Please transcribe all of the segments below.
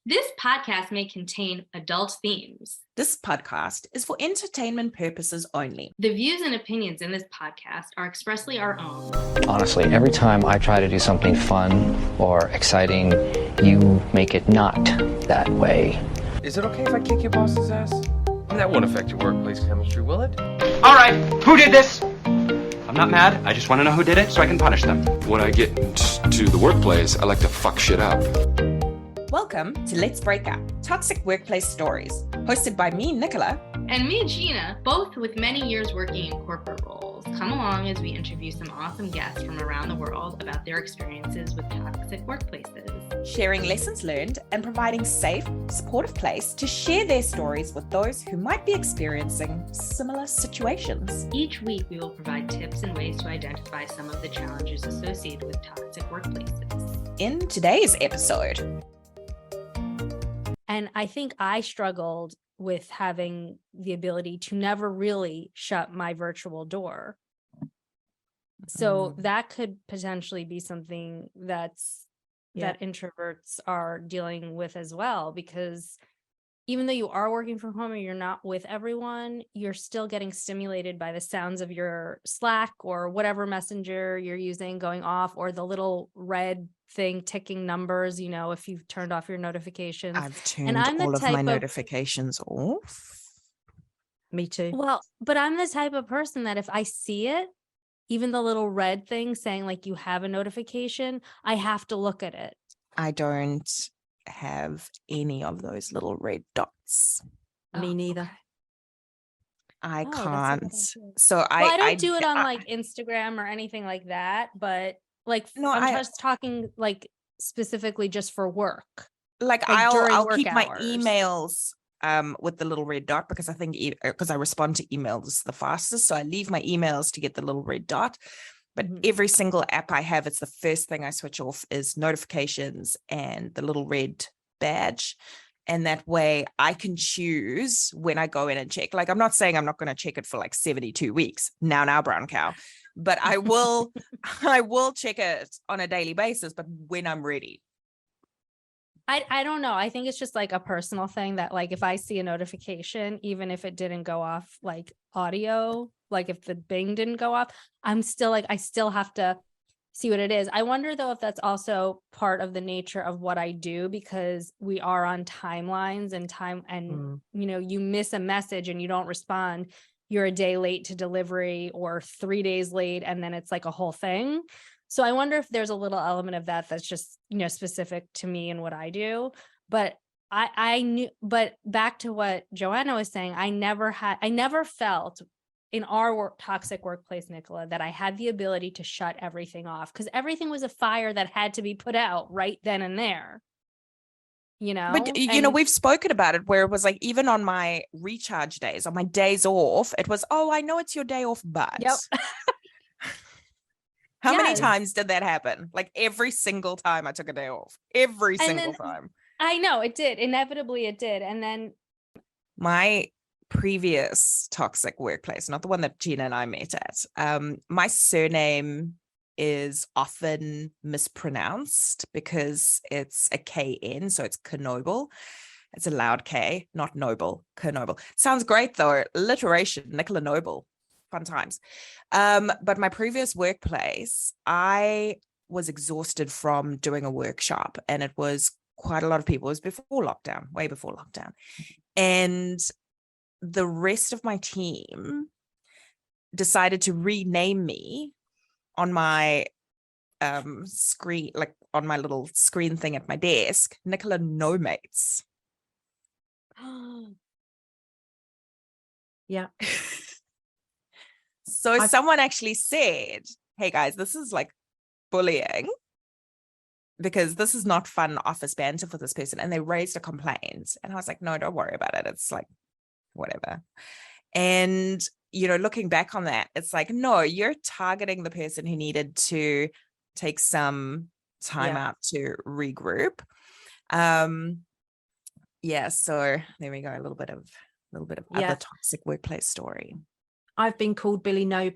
This podcast may contain adult themes. This podcast is for entertainment purposes only. The views and opinions in this podcast are expressly our own. Honestly, every time I try to do something fun or exciting, you make it not that way. Is it okay if I kick your boss's ass? That won't affect your workplace chemistry, will it? All right, who did this? I'm not mad. I just want to know who did it so I can punish them. When I get to the workplace, I like to fuck shit up. Welcome to Let's Break Up, Toxic Workplace Stories, hosted by me, Nicola. And me, Gina, both with many years working in corporate roles. Come along as we interview some awesome guests from around the world about their experiences with toxic workplaces. Sharing lessons learned and providing safe, supportive place to share their stories with those who might be experiencing similar situations. Each week, we will provide tips and ways to identify some of the challenges associated with toxic workplaces. In today's episode, and I think I struggled with having the ability to never really shut my virtual door. So that could potentially be something that introverts are dealing with as well, because even though you are working from home and you're not with everyone, you're still getting stimulated by the sounds of your Slack or whatever messenger you're using going off, or the little red thing ticking numbers, you know, if you've turned off your notifications. I've turned all of my notifications off. Me too. Well, but I'm the type of person that if I see it, even the little red thing saying like you have a notification, I have to look at it. I don't have any of those little red dots. Me neither. Okay. I can't. So I don't do it on like Instagram or anything like that, but like I'm just talking like specifically just for work. Like I'll keep my emails with the little red dot, because I think because I respond to emails the fastest, so I leave my emails to get the little red dot. But every single app I have, it's the first thing I switch off is notifications and the little red badge. And that way I can choose when I go in and check. Like, I'm not saying I'm not going to check it for like 72 weeks. Now, brown cow. But I will check it on a daily basis, but when I'm ready. I don't know. I think it's just like a personal thing that like if I see a notification, even if it didn't go off like audio, like if the bing didn't go off, I'm still like, I still have to see what it is. I wonder though if that's also part of the nature of what I do, because we are on timelines and you know, you miss a message and you don't respond, you're a day late to delivery or 3 days late, and then it's like a whole thing. So I wonder if there's a little element of that that's just, you know, specific to me and what I do. But I knew, but back to what Joanna was saying, I never felt in our toxic workplace, Nicola, that I had the ability to shut everything off, because everything was a fire that had to be put out right then and there. You know, but you know, we've spoken about it where it was like, even on my recharge days, on my days off, it was, oh, I know it's your day off, but How many times did that happen? Like every single time I took a day off, every single time. I know it did. Inevitably it did. And then my previous toxic workplace, not the one that Gina and I met at, my surname is often mispronounced because it's a KN, so it's Knoble. It's a loud K, not noble, Knoble. Sounds great though. Alliteration, Nicola Noble. Fun times. But my previous workplace, I was exhausted from doing a workshop, and it was quite a lot of people. It was before lockdown, way before lockdown. And the rest of my team decided to rename me on my screen, like on my little screen thing at my desk, Nicola No Mates. Yeah. So someone actually said, hey guys, this is like bullying, because this is not fun office banter for this person. And they raised a complaint. And I was like, no, don't worry about it. It's like, whatever. And, you know, looking back on that, it's like, no, you're targeting the person who needed to take some time out to regroup. So there we go. A little bit of other toxic workplace story. I've been called Billy No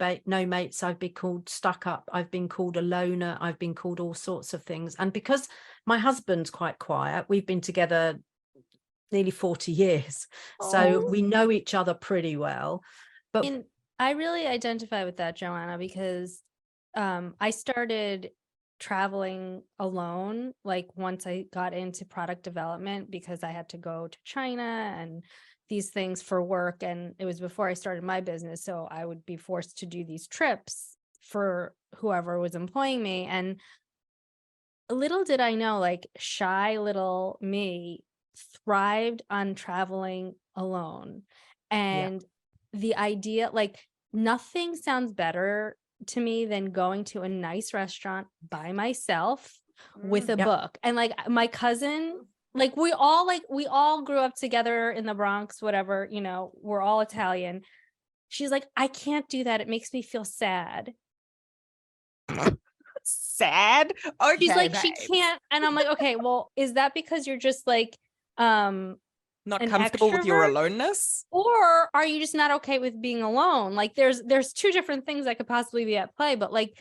Mates. I've been called stuck up. I've been called a loner. I've been called all sorts of things. And because my husband's quite quiet, we've been together nearly 40 years. So we know each other pretty well. But I really identify with that, Joanna, because I started traveling alone like once I got into product development, because I had to go to China and these things for work, and it was before I started my business, so I would be forced to do these trips for whoever was employing me. And little did I know, like, shy little me thrived on traveling alone. And the idea, like, nothing sounds better to me than going to a nice restaurant by myself with a book. And like my cousin, like we all grew up together in the Bronx, whatever, you know, we're all Italian. She's like, I can't do that. It makes me feel sad. Sad? Okay. She's like, babe. she can't. And I'm like, okay, well, is that because you're just like, Not an comfortable with your extrovert? aloneness? Or are you just not okay with being alone? Like there's two different things that could possibly be at play. But like,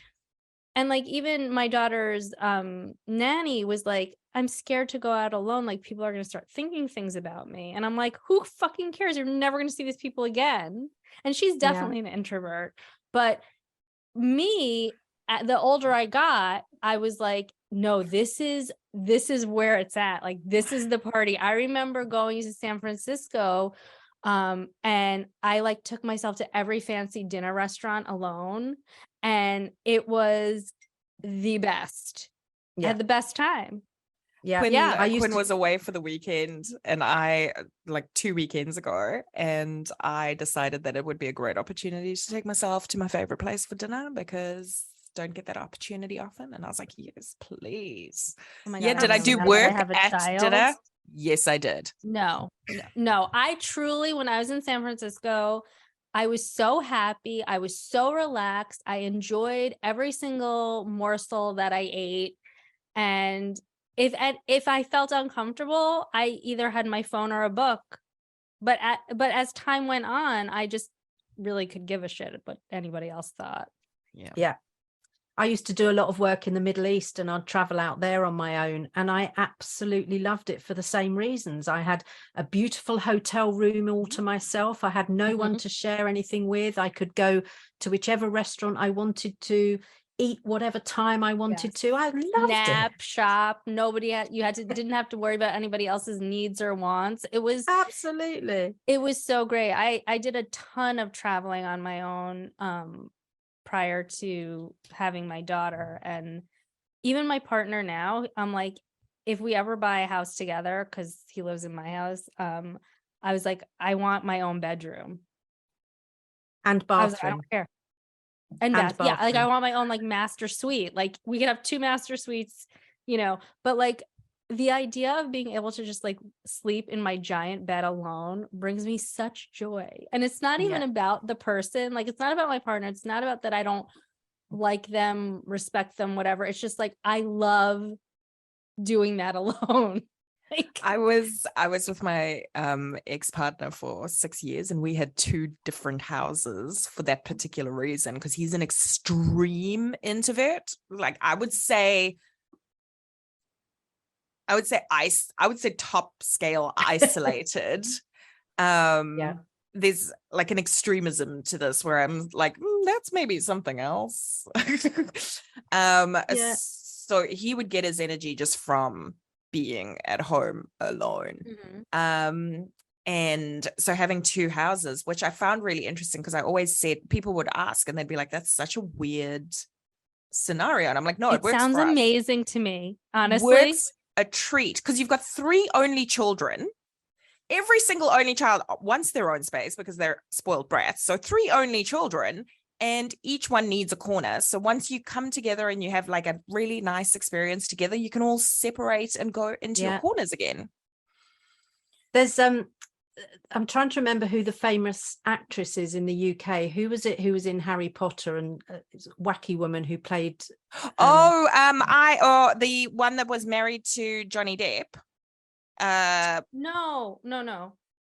and like even my daughter's nanny was like, I'm scared to go out alone. Like people are going to start thinking things about me. And I'm like, who fucking cares? You're never going to see these people again. And she's definitely an introvert. But me, the older I got, I was like, no, this is where it's at. Like, this is the party. I remember going to San Francisco, and I like took myself to every fancy dinner restaurant alone, and it was the best. I had the best time. Quinn was away for the weekend, and I, like 2 weekends ago, and I decided that it would be a great opportunity to take myself to my favorite place for dinner, because don't get that opportunity often. And I was like, yes, please. Oh my God, God, did I do work at dinner? Yes, I did. No. I truly, when I was in San Francisco, I was so happy. I was so relaxed. I enjoyed every single morsel that I ate. And if I felt uncomfortable, I either had my phone or a book. But as time went on, I just really could give a shit what anybody else thought. Yeah. I used to do a lot of work in the Middle East, and I'd travel out there on my own, and I absolutely loved it for the same reasons. I had a beautiful hotel room all to myself. I had no one to share anything with. I could go to whichever restaurant I wanted to, eat whatever time I wanted to. I loved Nap, it. shop. Didn't have to worry about anybody else's needs or wants. It was so great. I did a ton of traveling on my own prior to having my daughter, and even my partner now, I'm like, if we ever buy a house together, because he lives in my house, I was like, I want my own bedroom and bathroom. I was like, I don't care. And bathroom. Yeah, like I want my own like master suite. Like we could have 2 master suites, you know, but like the idea of being able to just like sleep in my giant bed alone brings me such joy. And it's not even about the person. Like, it's not about my partner. It's not about that I don't like them, respect them, whatever. It's just like, I love doing that alone. Like, I was with my ex-partner for 6 years, and we had 2 different houses for that particular reason, because he's an extreme introvert. Like I would say top scale isolated. There's like an extremism to this where I'm like, that's maybe something else. So he would get his energy just from being at home alone. And so having 2 houses, which I found really interesting, because I always said, people would ask and they'd be like, that's such a weird scenario. And I'm like, no, it works sounds for us. amazing to me, honestly. Works a treat, because you've got 3 only children. Every single only child wants their own space because they're spoiled brats. So 3 only children, and each one needs a corner. So once you come together and you have like a really nice experience together, you can all separate and go into your corners again. There's I'm trying to remember who the famous actress is in the UK. Who was it who was in Harry Potter, and wacky woman who played the one that was married to Johnny Depp. No.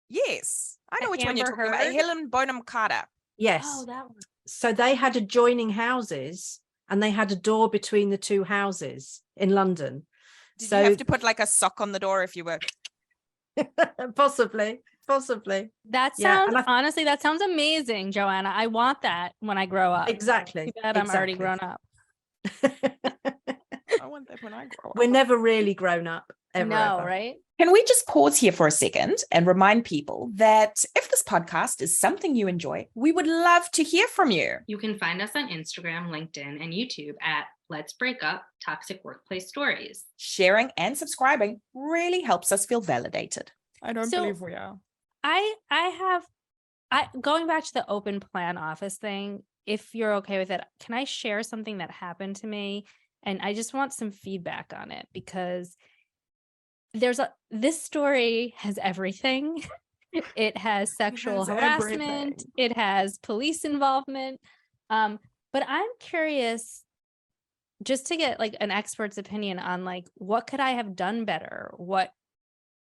Yes, I know which one you're talking about. Helen Bonham Carter. Yes. Oh, that one. So they had adjoining houses and they had a door between the two houses in London. Did So you have to put like a sock on the door if you were? possibly. That Yeah, sounds, and honestly, that sounds amazing, Joanna. I want that when I grow up. Exactly. Too bad I'm already grown up. I want that when I grow up. We're never really grown up. Ever, No, ever. right? Can we just pause here for a second and remind people that if this podcast is something you enjoy, we would love to hear from you. You can find us on Instagram, LinkedIn, and YouTube at Let's Break Up Toxic Workplace Stories. Sharing and subscribing really helps us feel validated. I don't So- believe we are. I going back to the open plan office thing, if you're okay with it, can I share something that happened to me? And I just want some feedback on it, because this story has everything. It has sexual has harassment, everything. it has police involvement. But I'm curious just to get like an expert's opinion on like, what could I have done better? What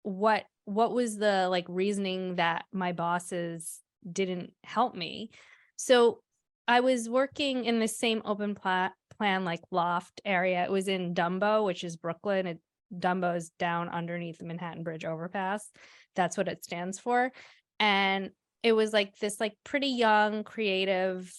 was the like reasoning that my bosses didn't help me? So I was working in the same open plan like loft area. It was in Dumbo, which is Brooklyn. Dumbo is down underneath the Manhattan Bridge overpass. That's what it stands for. And it was like this like pretty young creative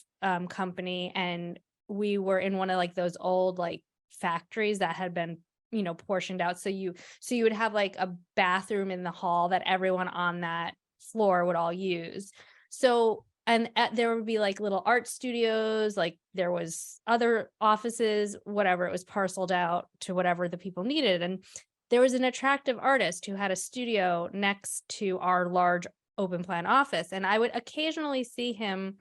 company, and we were in one of like those old like factories that had been, you know, portioned out. So you would have like a bathroom in the hall that everyone on that floor would all use. So, and there would be like little art studios, like there was other offices, whatever, it was parceled out to whatever the people needed. And there was an attractive artist who had a studio next to our large open plan office. And I would occasionally see him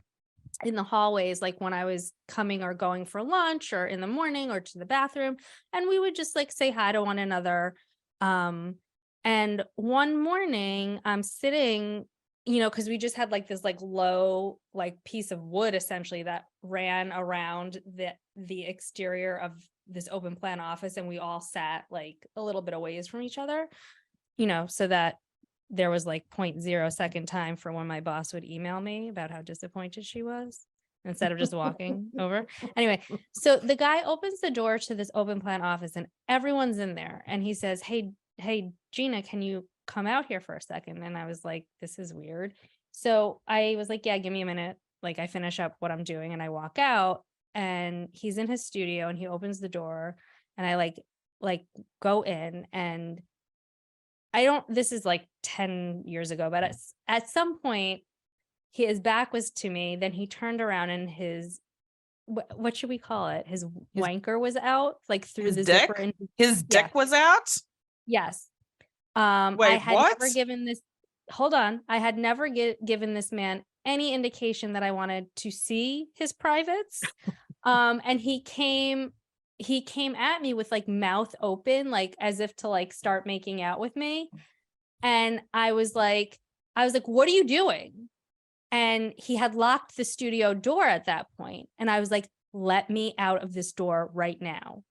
in the hallways, like when I was coming or going for lunch or in the morning or to the bathroom, and we would just like say hi to one another. And one morning I'm sitting, you know, because we just had like this like low like piece of wood essentially that ran around the exterior of this open plan office, and we all sat like a little bit away from each other, you know, so that there was like 0.0 second time for when my boss would email me about how disappointed she was instead of just walking over. Anyway, so the guy opens the door to this open plan office and everyone's in there, and he says, hey, Gina, can you come out here for a second? And I was like, this is weird. So I was like, yeah, give me a minute. Like I finish up what I'm doing and I walk out, and he's in his studio and he opens the door, and I like go in, and this is like 10 years ago, but at some point his back was to me. Then he turned around and his, what should we call it? His wanker was out, like through His the dick? zipper. His dick was out? Yes. Wait, I had what? never given this, hold on. I had never given this man any indication that I wanted to see his privates. And he came at me with like mouth open, like as if to like start making out with me. And I was like, what are you doing? And he had locked the studio door at that point. And I was like, let me out of this door right now.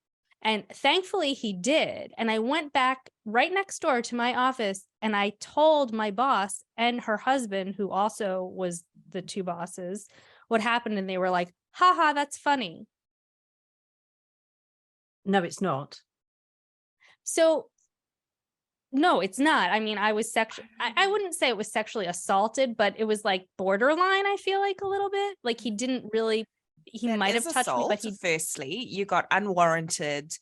And thankfully he did. And I went back right next door to my office, and I told my boss and her husband, who also was the two bosses, what happened. And they were like, haha, that's funny. No, it's not. So no, it's not. I mean, I was I wouldn't say it was sexually assaulted, but it was like borderline, I feel like a little bit. Like he didn't really, he That might is have touched assault, me, but he, firstly, you got unwarranted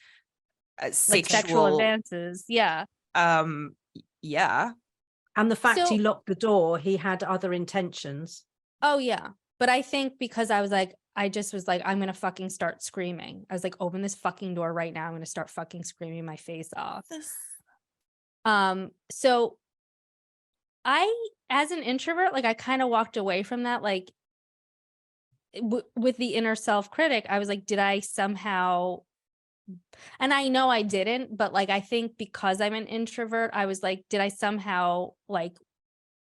like sexual advances. Yeah. Yeah. And the fact So- he locked the door, he had other intentions. Oh yeah. But I think because I just was like, I'm going to fucking start screaming. I was like, open this fucking door right now. I'm going to start fucking screaming my face off. So as an introvert, like I kind of walked away from that, like with the inner self-critic. I was like, did I somehow, and I know I didn't, but like, I think because I'm an introvert, I was like, did I somehow like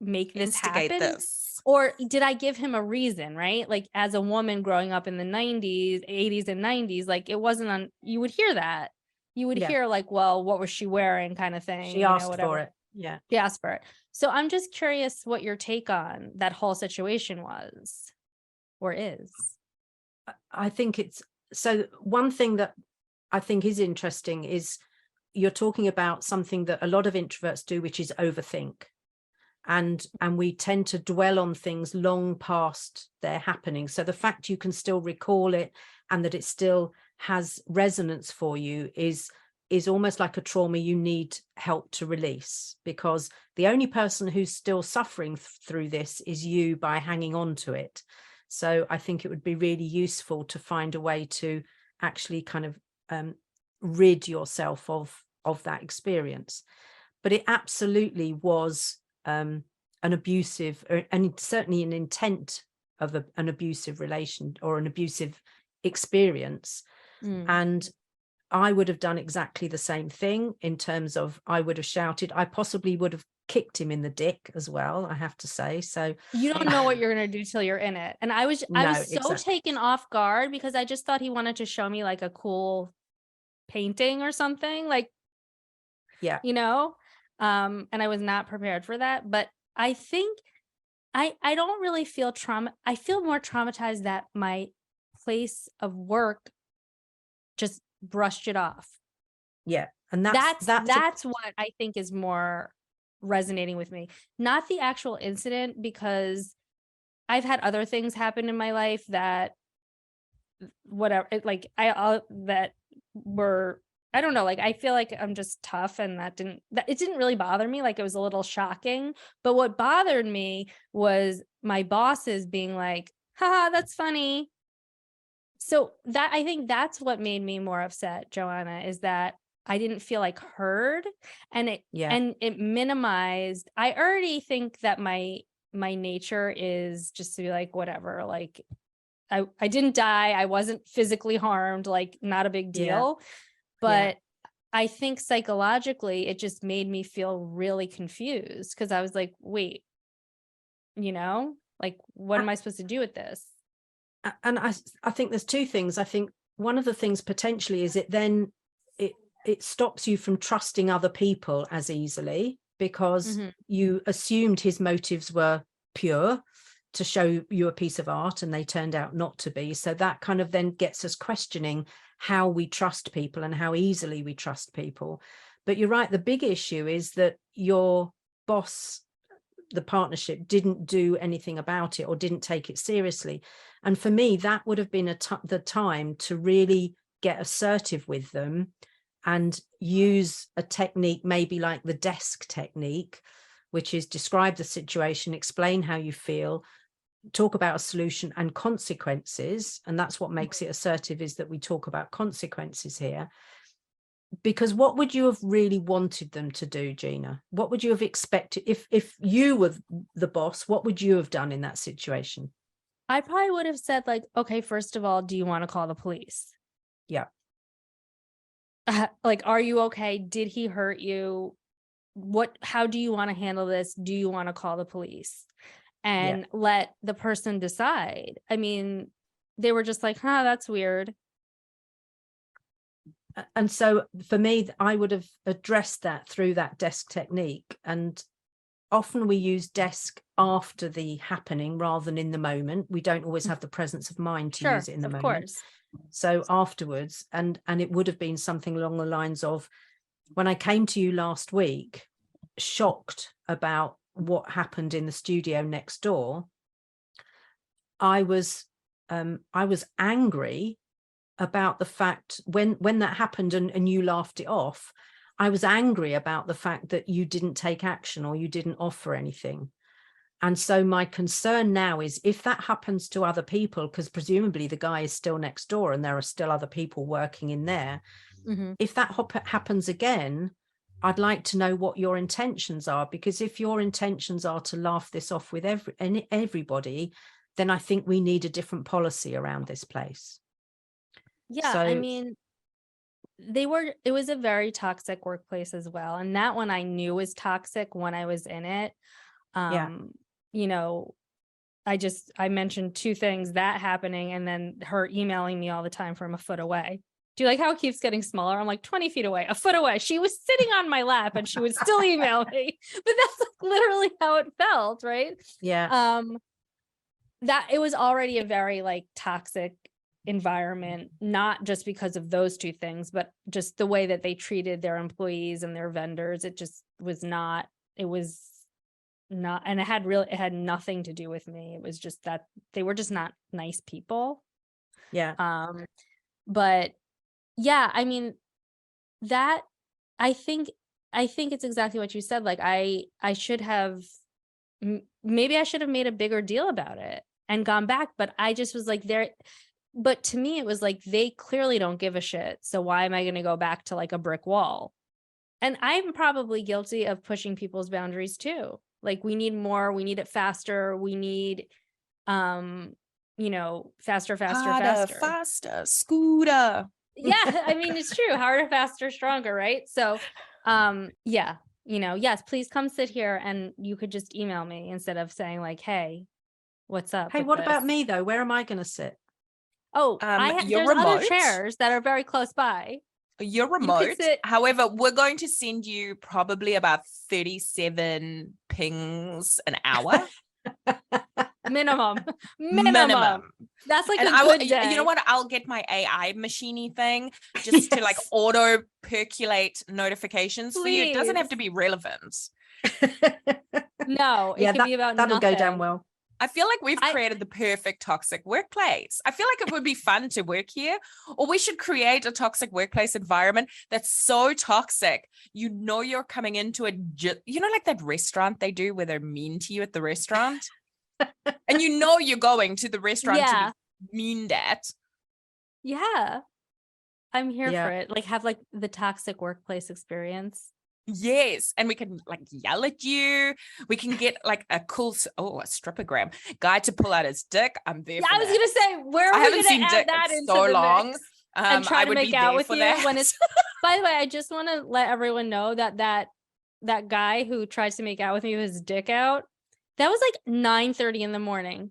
make this Instigate happen? this. Or did I give him a reason, right? Like as a woman growing up in the 80s and 90s, like it wasn't you would hear that. You would hear like, well, what was she wearing kind of thing. She asked for it. Yeah. She asked for it. So I'm just curious what your take on that whole situation was. or is? I think it's, so one thing that I think is interesting is you're talking about something that a lot of introverts do, which is overthink. And we tend to dwell on things long past their happening. So the fact you can still recall it and that it still has resonance for you is almost like a trauma you need help to release, because the only person who's still suffering through this is you by hanging on to it. So I think it would be really useful to find a way to actually kind of rid yourself of that experience. But it absolutely was an abusive, and certainly an intent of an abusive relation or an abusive experience. And I would have done exactly the same thing in terms of, I would have shouted. I possibly would have kicked him in the dick as well, I have to say. So you don't know what you're going to do till you're in it. And I was so exactly. taken off guard because I just thought he wanted to show me like a cool painting or something, like, yeah, you know, and I was not prepared for that. But I think I don't really feel trauma. I feel more traumatized that my place of work just brushed it off. Yeah. And that's what I think is more resonating with me, not the actual incident, because I've had other things happen in my life that whatever, like that were, I don't know, like I feel like I'm just tough, and it didn't really bother me. Like it was a little shocking, but what bothered me was my bosses being like, haha, that's funny. So that, I think that's what made me more upset, Joanna, is that I didn't feel like heard, and it minimized. I already think that my nature is just to be like, whatever, like I didn't die, I wasn't physically harmed, like not a big deal. But I think psychologically it just made me feel really confused, because I was like, wait, you know, like what am I supposed to do with this? And I think there's two things. I think one of the things potentially is it stops you from trusting other people as easily, because you assumed his motives were pure to show you a piece of art, and they turned out not to be. So that kind of then gets us questioning how we trust people and how easily we trust people. But you're right, the big issue is that your boss, the partnership, didn't do anything about it or didn't take it seriously. And for me, that would have been the time to really get assertive with them and use a technique maybe like the desk technique, which is describe the situation, explain how you feel, talk about a solution and consequences. And that's what makes it assertive, is that we talk about consequences here. Because what would you have really wanted them to do, Gina? What would you have expected if you were the boss? What would you have done in that situation? I probably would have said like, okay, first of all, do you want to call the police? Yeah. Like, are you okay? Did he hurt you? How do you want to handle this? Do you want to call the police? And let the person decide. I mean, they were just like, that's weird. And so for me, I would have addressed that through that desk technique. And often we use desk after the happening rather than in the moment. We don't always have the presence of mind to use it in the moment. Of course. So afterwards, and it would have been something along the lines of, when I came to you last week, shocked about what happened in the studio next door, I was angry about the fact when that happened and you laughed it off. I was angry about the fact that you didn't take action or you didn't offer anything. And so my concern now is, if that happens to other people, because presumably the guy is still next door and there are still other people working in there, if that happens again, I'd like to know what your intentions are, because if your intentions are to laugh this off with everybody, then I think we need a different policy around this place. Yeah, so, I mean, it was a very toxic workplace as well. And that one I knew was toxic when I was in it. You know, I mentioned two things, that happening and then her emailing me all the time from a foot away. Do you like how it keeps getting smaller? I'm like 20 feet away, a foot away. She was sitting on my lap and she would still email me. But that's like literally how it felt, right? Yeah. that it was already a very like toxic environment, not just because of those two things, but just the way that they treated their employees and their vendors. It just was not, it was not, and it had nothing to do with me. It was just that they were just not nice people. Yeah. But yeah, I mean, that I think it's exactly what you said. Like I should have, maybe I should have made a bigger deal about it and gone back, but I just was like there. But to me, it was like, they clearly don't give a shit. So why am I going to go back to like a brick wall? And I'm probably guilty of pushing people's boundaries too. Like we need more, we need it faster. We need, faster, scooter. Yeah. I mean, it's true. Harder, faster, stronger. Right. So, yeah, yes, please come sit here, and you could just email me instead of saying like, hey, what's up? Hey, what about me though? Where am I going to sit? Oh, you're there's other remote. chairs that are very close by. You're remote. However, we're going to send you probably about 37 pings an hour. Minimum. That's like and a good day. You know what? I'll get my AI machiney thing just to like auto percolate notifications for you. It doesn't have to be relevant. No, it can be about that'll nothing. go down well. I feel like we've created the perfect toxic workplace. I feel like it would be fun to work here, or we should create a toxic workplace environment that's so toxic. You're coming into like that restaurant they do where they're mean to you at the restaurant. And you're going to the restaurant to be meaned at. Yeah. I'm here for it. Like have like the toxic workplace experience. Yes, and we can like yell at you. We can get like a cool a strippogram guy to pull out his dick. I'm there. Yeah, I was gonna say, where are we gonna add that into so the long mix and try to make out with you that. when it's. By the way, I just want to let everyone know that guy who tries to make out with me with his dick out, that was like 9:30 in the morning.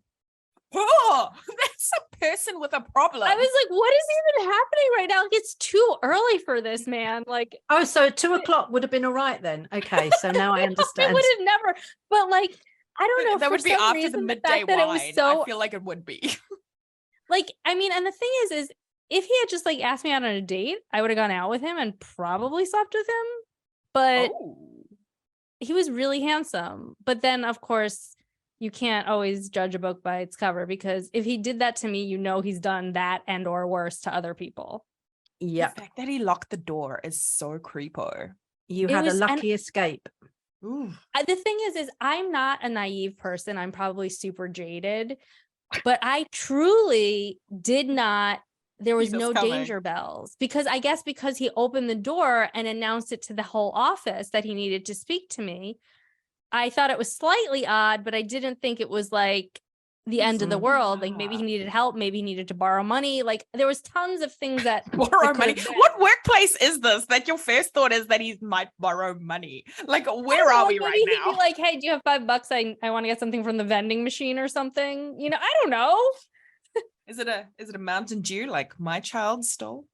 Oh, that's a person with a problem. I was like, what is even happening right now? Like, it's too early for this, man. Like, oh, so 2:00 would have been all right then. Okay, so now I understand. It would have never, but like, I don't know. That would be after the midday wine. It was so, I feel like it would be. Like, I mean, and the thing is if he had just like asked me out on a date, I would have gone out with him and probably slept with him. But he was really handsome. But then, of course, you can't always judge a book by its cover, because if he did that to me, he's done that and or worse to other people. Yeah. The fact that he locked the door is so creepo. You had a lucky escape. Ooh. The thing is I'm not a naive person. I'm probably super jaded, but I truly did not. There was no danger bells, because I guess because he opened the door and announced it to the whole office that he needed to speak to me. I thought it was slightly odd, but I didn't think it was like the end of the world. Like maybe he needed help, maybe he needed to borrow money. Like there was tons of things that borrow money. What workplace is this that your first thought is that he might borrow money? Like where are we right now? He'd be like, hey, do you have $5? I want to get something from the vending machine or something. I don't know. Is it a Mountain Dew like my child stole?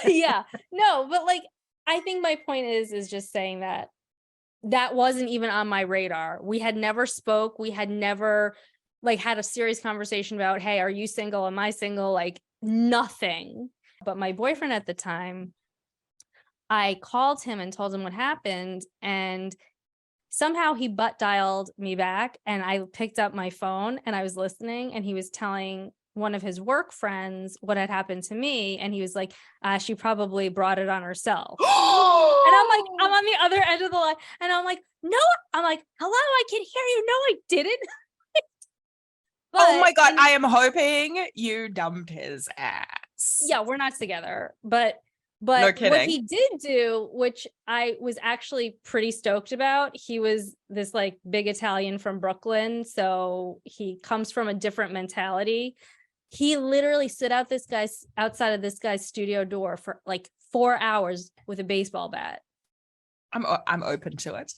Yeah, no, but like I think my point is just saying that wasn't even on my radar. We had never spoke. We had never like had a serious conversation about, hey, are you single? Am I single? Like nothing. But my boyfriend at the time, I called him and told him what happened, and somehow he butt dialed me back, and I picked up my phone and I was listening, and he was telling one of his work friends what had happened to me, and he was like, she probably brought it on herself. And I'm like, I'm on the other end of the line, and I'm like, no, I'm like, hello, I can hear you. No, I didn't. But, oh my God, I am hoping you dumped his ass. Yeah, we're not together, but no kidding. What he did do, which I was actually pretty stoked about, he was this like big Italian from Brooklyn, so he comes from a different mentality. He literally stood outside of this guy's studio door for like 4 hours with a baseball bat. I'm open to it.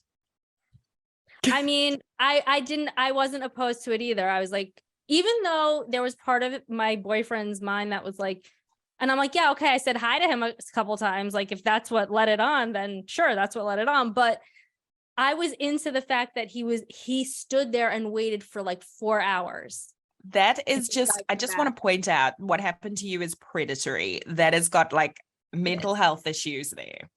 I mean, I wasn't opposed to it either. I was like, even though there was part of my boyfriend's mind that was like, and I'm like, yeah, okay. I said hi to him a couple times. Like, if that's what let it on, then sure, that's what let it on. But I was into the fact that he stood there and waited for like 4 hours. That is just, I just want to point out what happened to you is predatory. That has got like mental health issues there.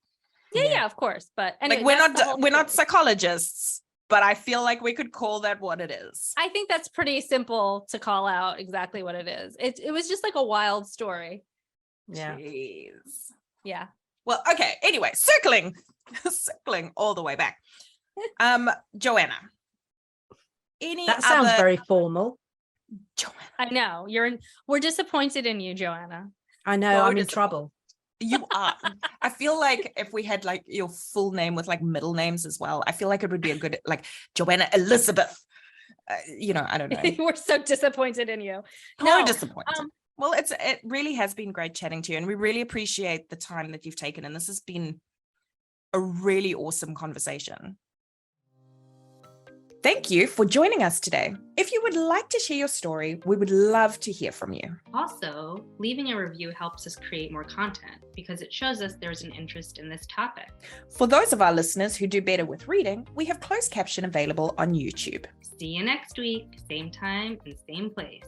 Yeah, of course. But anyway, like we're not psychologists, but I feel like we could call that what it is. I think that's pretty simple to call out exactly what it is. It was just like a wild story. Yeah. Jeez. Yeah. Well, okay. Anyway, circling all the way back. Joanna. That sounds very formal. Joanna. I know. We're disappointed in you, Joanna. I know, I'm in trouble. You are. I feel like if we had like your full name with like middle names as well, I feel like it would be a good, like Joanna Elizabeth. I don't know. We're so disappointed in you. No, disappointed. Well, it really has been great chatting to you, and we really appreciate the time that you've taken. And this has been a really awesome conversation. Thank you for joining us today. If you would like to share your story, we would love to hear from you. Also, leaving a review helps us create more content because it shows us there's an interest in this topic. For those of our listeners who do better with reading, we have closed caption available on YouTube. See you next week, same time and same place.